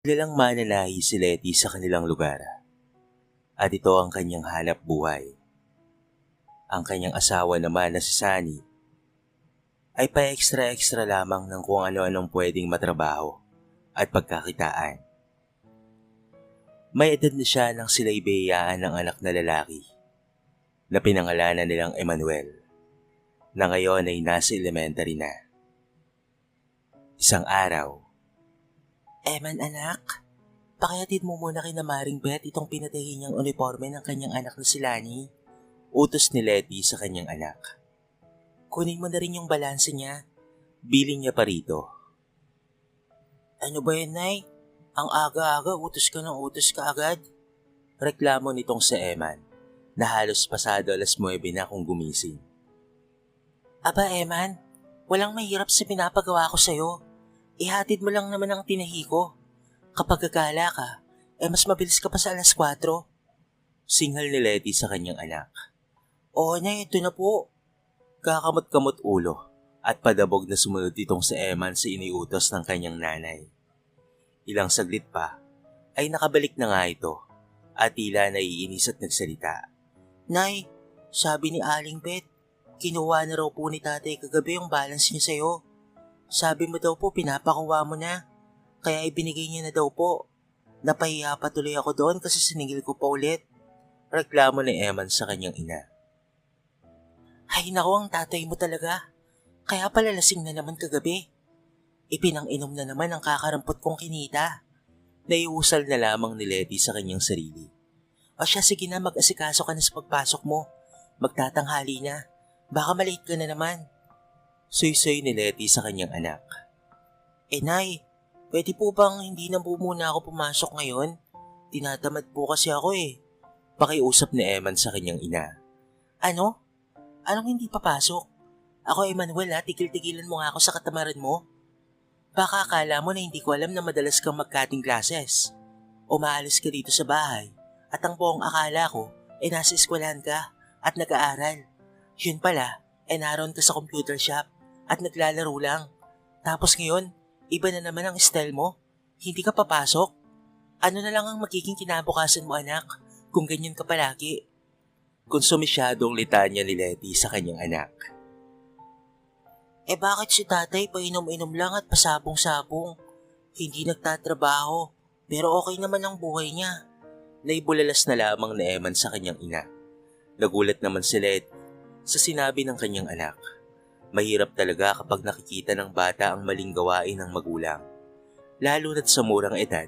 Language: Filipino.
Kilalang mananahi si Letty sa kanilang lugar at ito ang kanyang hanap buhay. Ang kanyang asawa naman na si Sunny ay pa-extra-extra lamang ng kung ano-anong pwedeng matrabaho at pagkakitaan. May edad na siya nang sila'y biyayaan ng anak na lalaki na pinangalanan nilang Emmanuel na ngayon ay nasa elementary na. Isang araw, "Eman anak, pakihatid mo muna kina Maring Beth itong pinatahi niyang uniforme ng kanyang anak na si Lani." Utos ni Letty sa kanyang anak. "Kunin mo na rin yung balanse niya." Biling niya pa rito. "Ano ba yan, Nay? Ang aga-aga, utos ka ng utos ka agad." Reklamo nitong si Eman na halos pasado 9:00 na kung gumising. "Aba Eman, walang mahirap sa pinapagawa ko sa'yo. Ihatid mo lang naman ang tinahi ko. Kapag gagala ka, mas mabilis ka pa sa 4:00. Singhal ni Letty sa kanyang anak. "Oo na, ito na po." Kakamot-kamot ulo at padabog na sumunod itong si Eman sa iniutos ng kanyang nanay. Ilang saglit pa ay nakabalik na nga ito at tila naiinis at nagsalita. "Nay, sabi ni Aling Beth, kinuha na raw po ni tatay kagabi yung balance niya sa'yo. Sabi mo daw po pinapakuha mo na, kaya ibinigay niya na daw po. Napahiya pa tuloy ako doon kasi siningil ko pa ulit." Reklamo ni Eman sa kanyang ina. "Ay nako, ang tatay mo talaga. Kaya pala lasing na naman kagabi. Ipinang-inom na naman ang kakarampot kong kinita." Naiusal na lamang ni Letty sa kanyang sarili. "O siya, sige na, mag-asikaso ka na sa pagpasok mo. Magtatanghali na. Baka malate ka na naman." Soy-soy ni Letty sa kanyang anak. Nay, pwede po bang hindi na po muna ako pumasok ngayon? Tinatamad po kasi ako eh." Pakiusap ni Eman sa kanyang ina. "Ano? Anong hindi papasok? Ako Emmanuel tigil-tigilan mo nga ako sa katamaran mo. Baka akala mo na hindi ko alam na madalas kang mag-cutting classes. Umaalis ka dito sa bahay at ang buong akala ko nasa eskwelahan ka at nag-aaral. Yun pala, naroon ka sa computer shop at naglalaro lang. Tapos ngayon, iba na naman ang style mo. Hindi ka papasok. Ano na lang ang magiging kinabukasan mo anak kung ganyan ka palagi?" Konsumisyadong litanya ni Letty sa kanyang anak. Bakit si tatay painom-inom lang at pasabong-sabong? Hindi nagtatrabaho, pero okay naman ang buhay niya. Naibulalas na lamang ni Eman sa kanyang ina. Nagulat naman si Letty sa sinabi ng kanyang anak. Mahirap talaga kapag nakikita ng bata ang maling gawain ng magulang, lalo na't sa murang edad.